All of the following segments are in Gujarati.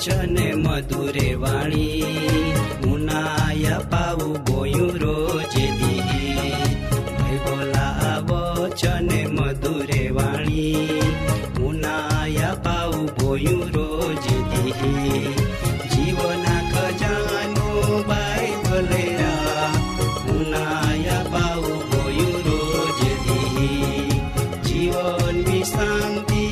वचन मधुरे वाणी मुनाया पाऊ बोयू रोज दी भाई बोला वचन मधुरे वाणी मुनाया पाऊ बोयू रोज दी जीवना खजानो बाइबल मुनाया पाऊ बोयू रोज दी जीवन में शांति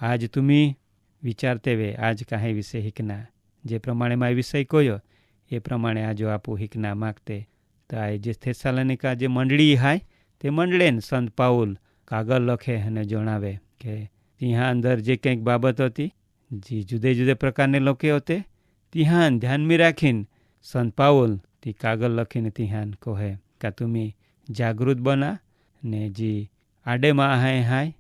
आज तुम्ही विचारते वे आज काही विषय हिकना जे प्रमाणे माय विषय कोयो ए प्रमाणे आजो आपू हिकना मागते तो आ जे थेसालोनिका जे मंडળી हाय ते मंडळेन संत पाउल कागળ લખે અને જણાવે કે ત્યાં અંદર જે કંઈક બાબત હતી જે જુદે જુદે પ્રકારને લોકો હોતે ત્યાં ધ્યાનમાં રાખીને સંત પાઉલ તે કાગળ લખીને ત્યાં કહે કે તમે જાગૃત બના ને જે આડેમાં હાય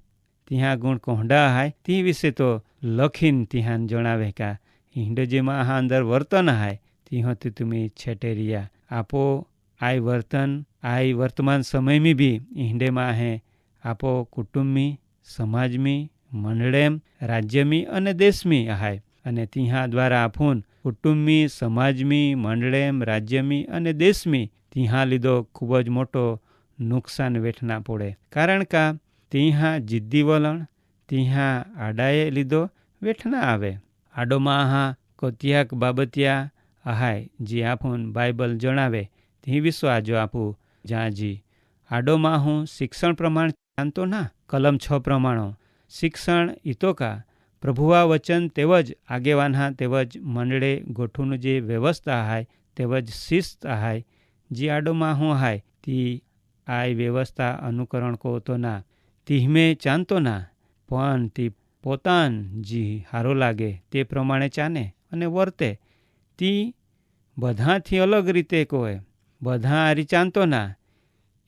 ત્યાં ગુણ કોંડા હાય તે વિશે તો લખીને ત્યાં જણાવે કે હિંડજીમાં આ અંદર વર્તન હાય ત્યાંથી તમે છેટેરિયા આપો આય વર્તન આય વર્તમાન સમયમાં બી હિંડેમાં હે આપો કુટુંબમી સમાજમી મંડળેમ રાજ્યમી અને દેશમી હાય અને ત્યાં દ્વારા આપૂન કુટુંબમી સમાજમી મંડળેમ રાજ્યમી અને દેશમી ત્યાં લીધો ખૂબ જ મોટો નુકસાન વેઠના પડે કારણ કે ત્યાં જિદ્દી વલણ ત્યાં આડાએ લીધો વેઠના આવે આડોમાં આહા કોત્યાક બાબતિયા આહાય જે આપૂન બાઇબલ જણાવે તે વિશ્વ આજો આપું જ્યાં જી આડોમાં હું શિક્ષણ પ્રમાણ જાણતો ના કલમ 6 પ્રમાણો શિક્ષણ ઇતોકા પ્રભુવા વચન તેવજ આગેવાન તેવજ મંડળે ગોઠુનું જે વ્યવસ્થા હાય તેવજ શિસ્ત હાય જે આડોમાં હું હાય તી આ વ્યવસ્થા અનુકરણ કોતો ના તીહમે ચાંતો ના પણ તી પોતાન જી હારો લાગે તે પ્રમાણે ચાને અને વર્તે તી બધાથી અલગ રીતે કહે, બધા હારી ચાંતો ના,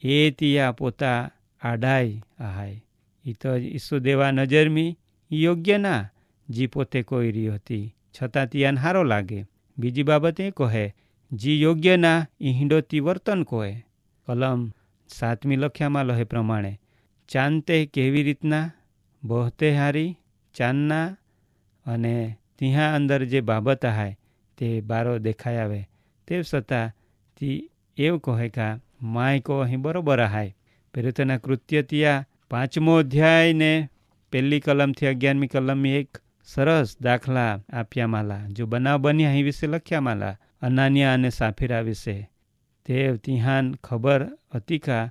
એ તિયા પોતા આડાય આહાય. એ તો ઈસુદેવા નજરમી યોગ્ય ના, જી પોતે કોઈ રહી હતી છતાં તિયાન હારો લાગે. બીજી બાબત એ કહે, જી યોગ્ય ના એ હિંડોતી વર્તન કહે. કલમ 7મી લખ્યામાં લહે પ્રમાણે, ચાંતે કેવી રીતના બહતે હારી ચાંદના, અને ત્યાં અંદર જે બાબત આહાય તે બારો દેખાઈ આવે. તે છતાં તી એવું કહે કે માય કહો અહીં બરોબર આહાય. પેલું તેના કૃત્ય ત્યાં 5મો અધ્યાય ને 1લી કલમથી 11મી કલમની એક સરસ દાખલા આપ્યા માલા. જો બનાવ બન્યા અહીં વિશે લખ્યા માલા, અનાનિયા અને સાફીરા વિશે. તે તિહાન ખબર હતી કા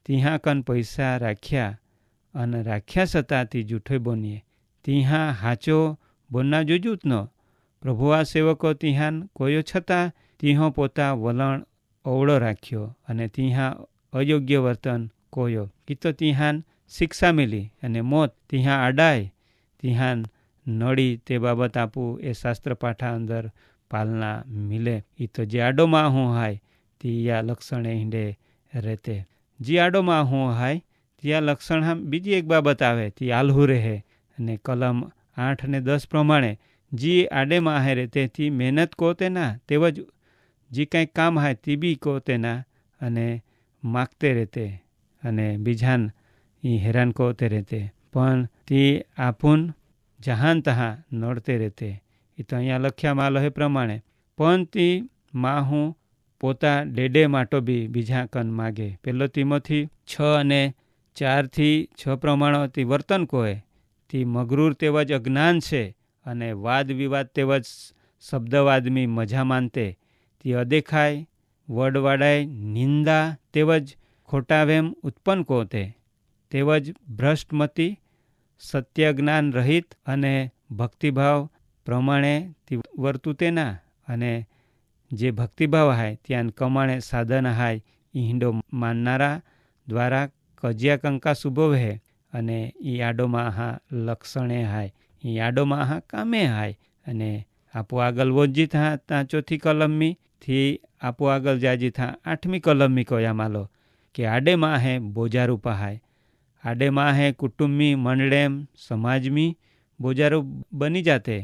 તિહા કન પૈસા રાખ્યા, અને રાખ્યા છતાં તી જૂઠો બનીએ. તિહા હાચો બોલના જોજૂતનો પ્રભુ આ સેવકો તિહાન કોયો છતાં તિહો પોતા વલણ અવળો રાખ્યો, અને તિહા અયોગ્ય વર્તન કોયો. ઈ તો તિહાન શિક્ષા મિલી, અને મોત તિહા આડાય તિહાન નડી. તે બાબત આપું એ શાસ્ત્ર પાઠા અંદર પાલના મિલે. ઈ તો જે આડોમાં હું હાય તિયા લક્ષણે હિંડે રહેતે. જે આડોમાં હું હાય ત્યાં લક્ષણ બીજી એક બાબત આવે, તી આલ્હુ રહે. અને કલમ 8 અને 10 પ્રમાણે જી આડેમાં હારે તેથી મહેનત કોતે ના, તેવજ જે કાંઈ કામ હાય તે બી કોતે ના, અને માગતે રહેતે, અને બીજાન એ હેરાન કોતે રહેતે. પણ તે આપૂન જહાન તહા નડતે રહેતે. એ તો અહીંયા લખ્યામાં લહે પ્રમાણે, પણ તી માં હું પોતા ડેડે માટો બી બીજા કન માગે. 1 તિમોથી 6 અને 4-6 પ્રમાણોથી વર્તન કહે. તી મગરૂર તેવજ અજ્ઞાન છે, અને વાદ વિવાદ તેવજ શબ્દવાદમી મજા માનતે. તી અદેખાય વડવાડાય નિંદા તેવજ ખોટાવેમ ઉત્પન્ન કોતે. તેવજ ભ્રષ્ટમતી સત્ય જ્ઞાન રહિત, અને ભક્તિભાવ પ્રમાણે તી વર્તુતેના, અને જે ભક્તિભાવ હાય ત્યાં કમાણે સાધન હાય એ હિંડો માનનારા દ્વારા કજિયા કંકાસ ઉભો હે. અને એ આડોમાં હા લક્ષણે હાય, એ આડોમાં હા કામે હાય. અને આપો આગળ વોજી થા ત્યાં 4થી કલમમી થી આપો આગળ જાજી થા 8મી કલમમી કોયા માલો કે આડેમાં હે બોજારૂ પહાય. આડેમાં હે કુટુંબી મંડળેમ સમાજમી બોજારૂ બની જાતે.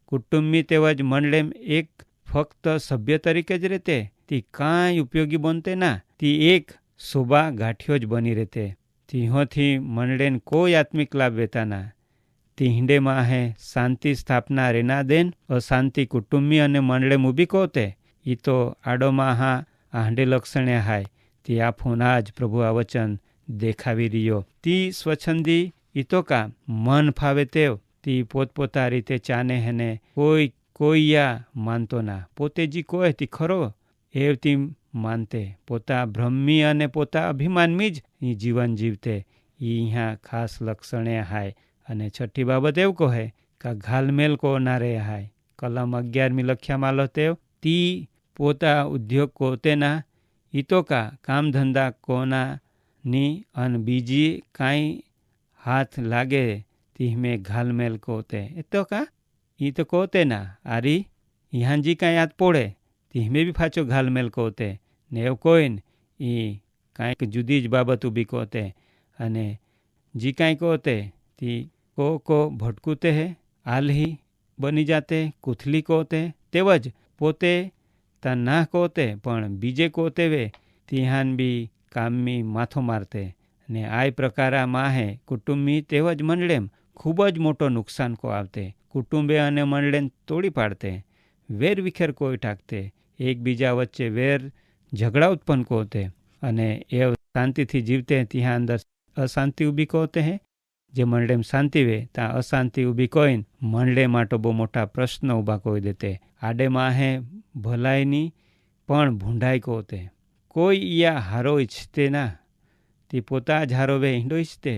કુટુંબી તેવજ મંડળેમ એક ફક્ત સભ્ય તરીકે જ રહેતે, તી કાંઈ ઉપયોગી બનતે ના, તી એક શોભા ગાંઠિયો જ બની રહેતે. તીહોથી મંડળેન કોઈ આત્મિક લાભ વેતા ના. તી હિંડેમાં હે શાંતિ સ્થાપના રેના દેન અશાંતિ કુટુંબી અને મંડળેમ ઊભી કોતે. ઈ તો આડોમાં હા આંડે લક્ષણે હાય. તી આફુના જ પ્રભુ આ વચન દેખાવી રહ્યો. તી સ્વચ્છંદી ઈ તો કા મન ફાવે તેવ તી પોતપોતા રીતે ચાને હેને કોઈ યા માનતો ના. પોતે જી કોઈ તી ખરો એવ તી માનતે. પોતા બ્રહ્મી અને પોતા અભિમાનમી જ જીવન જીવતે. ઈ અહીંયા ખાસ લક્ષણે હાય. અને 6ઠી બાબત એવું કહે કે ઘાલમેલ કો ના રે હાય. કલમ 11મી લખ્યામાં લતે તી પોતા ઉદ્યોગ કોતેના. ઈ તો કા કામ ધંધા કોના ની, અને બીજી કાંઈ હાથ લાગે તી મેં ઘાલમેલ કોતે. એ તો કા ઈ તો કોતે ના. આરી ઈહાન જી કાંઈ હાથ પોડે તી મેં બી પાછો ઘાલમેલ કોતે. ને એવું કોઈ ને ઈ કાંઈક જુદી જ બાબત ઊભી કોતે. અને જી કાંઈ કોતે તી કો ભટકુતે હે, આલ્હી બની જાતે, કુથલી કોતે. તેવજ પોતે તા ના કોતે પણ બીજે કોતે વે તિહાન બી કામમી માથો મારતે. ને આય પ્રકારા માહે કુટુંબી તેવજ મંડળેમ ખૂબ જ મોટો નુકસાન કો આવતે. કુટુંબે અને મંડળેન તોડી પાડતે, વેર વિખેર કોઈ ટાકતે, એકબીજા વચ્ચે વેર ઝઘડા ઉત્પન્ન કોતે. અને એ શાંતિથી જીવતે ત્યાં અંદર અશાંતિ ઊભી કોતે હે. જે મંડળેમ શાંતિ વે ત્યાં અશાંતિ ઊભી કોઈને મંડળે માટે બહુ મોટા પ્રશ્ન ઊભા કોઈ દેતે. આડેમાં હે ભલાઈની પણ ભૂંડાઈ કોતે. કોઈ યા હારો ઈચ્છતે ના, તી પોતા જ હારો વે હિંડો ઈચ્છતે.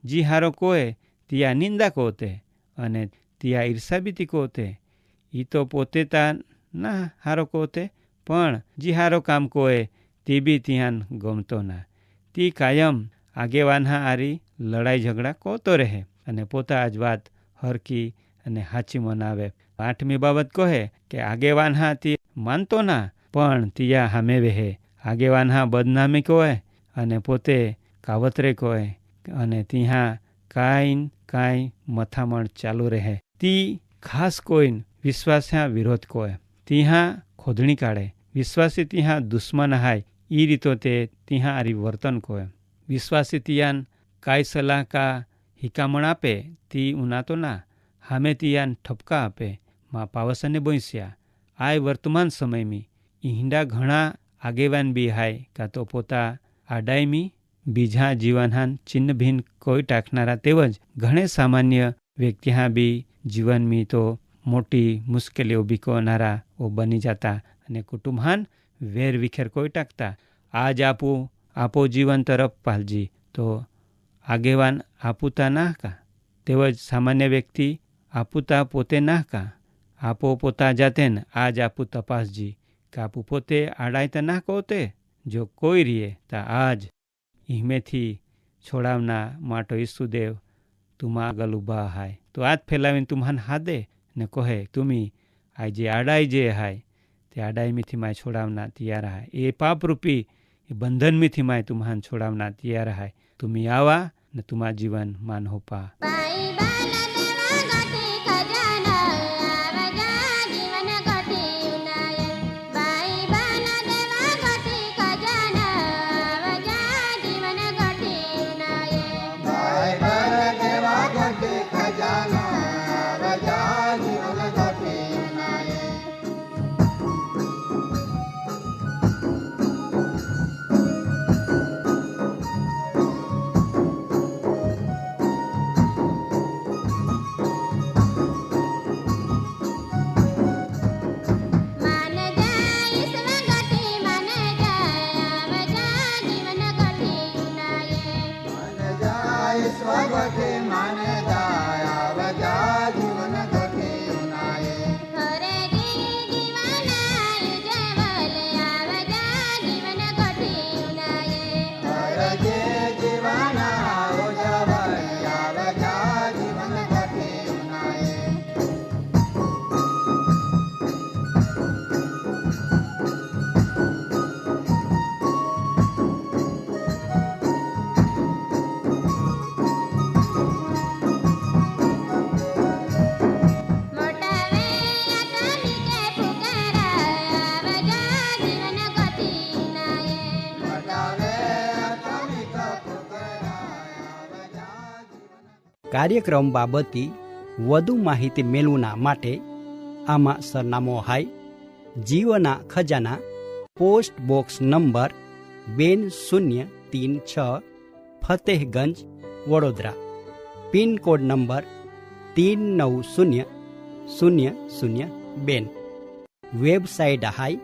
જી હારો કોએ તિયા નિંદા કોતે, અને તિયા ઈર્ષાબીતી કોતે. ઈ તો પોતે તા ના હારો કોતે, પણ જી હારો કામ કોએ તે બી ત્યાં ગમતો ના. તી કાયમ આગેવાન હા આરી લડાઈ ઝઘડા કોતો રહે, અને પોતા જ વાત હરકી અને હાચી મનાવે. 8મી બાબત કહે કે આગેવાન હા તી માનતો ના, પણ તિયા હામે વેહે આગેવાન હા બદનામી કોય અને પોતે કાવતરે કોય અને ત્યાં કાંઈ મથામણ ચાલુ રહે. તી ખાસ કોઈ વિશ્વાસ વિરોધ કોય ત્યાં ખોદણી કાઢે. વિશ્વાસી ત્યાં દુશ્મન હાય એ રીતો તે ત્યાં આરી વર્તન કોય. વિશ્વાસી તિયાન કાંઈ સલાહ કા હિકામણ આપે તી ઉના તો ના હામે તિયાન ઠપકા આપે માં પાવસને બોંસ્યા. આ વર્તમાન સમયમી ઈંડા ઘણા આગેવાન બી હાય કાં તો પોતા આડાયમી બીજા જીવનહાન ચિહ્ન ભિન્ન કોઈ ટાંકનારા તેવજ ઘણે સામાન્ય વ્યક્તિ હા બી જીવનમી તો મોટી મુશ્કેલીઓ બીકોનારા ઓ બની જતા અને કુટુંબહાન વેર વિખેર કોઈ ટાંકતા. આજ આપો જીવન તરફ પાલજી તો આગેવાન આપુતા ના કા તેવજ સામાન્ય વ્યક્તિ આપુતા પોતે ના કા આપો પોતા જાતે ને આજ આપું તપાસજી કાપુ પોતે આડાયતા ના કોતે જો કોઈ રીએ તા આજ હિમેથી છોડાવના માટો ઈસુદેવ તુમા આગળ ઊભા હાય તો આજ ફેલાવીને તુમ્હાન હાદે ને કહે તુમી આ જે આડાઈ જે હાય તે આડાઈમીથી માય છોડાવના તૈયાર હાય એ પાપરૂપી એ બંધનમીથી માય તુમ્હાન છોડાવના તૈયાર હાય તુમી આવા ને તુમા જીવન માન હોપા. કાર્યક્રમ બાબતે વધુ માહિતી મેળવવા માટે આમાં સરનામો હાય જીવના ખજાના post box number 2036 Fatehganj Vadodara pincode number 390002. Website હાય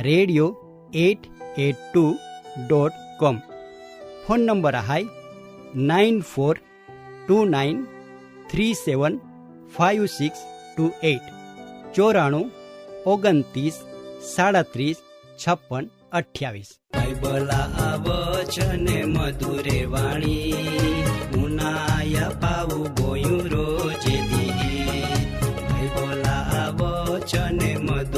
radio882.com. ફોન નંબર હાય 9429375628 9429375628. બાઇબલા વચને મધુરે વાણી મુનાયા પાવું ગોયું રોજે દી. બાઇબલા વચને મધુરે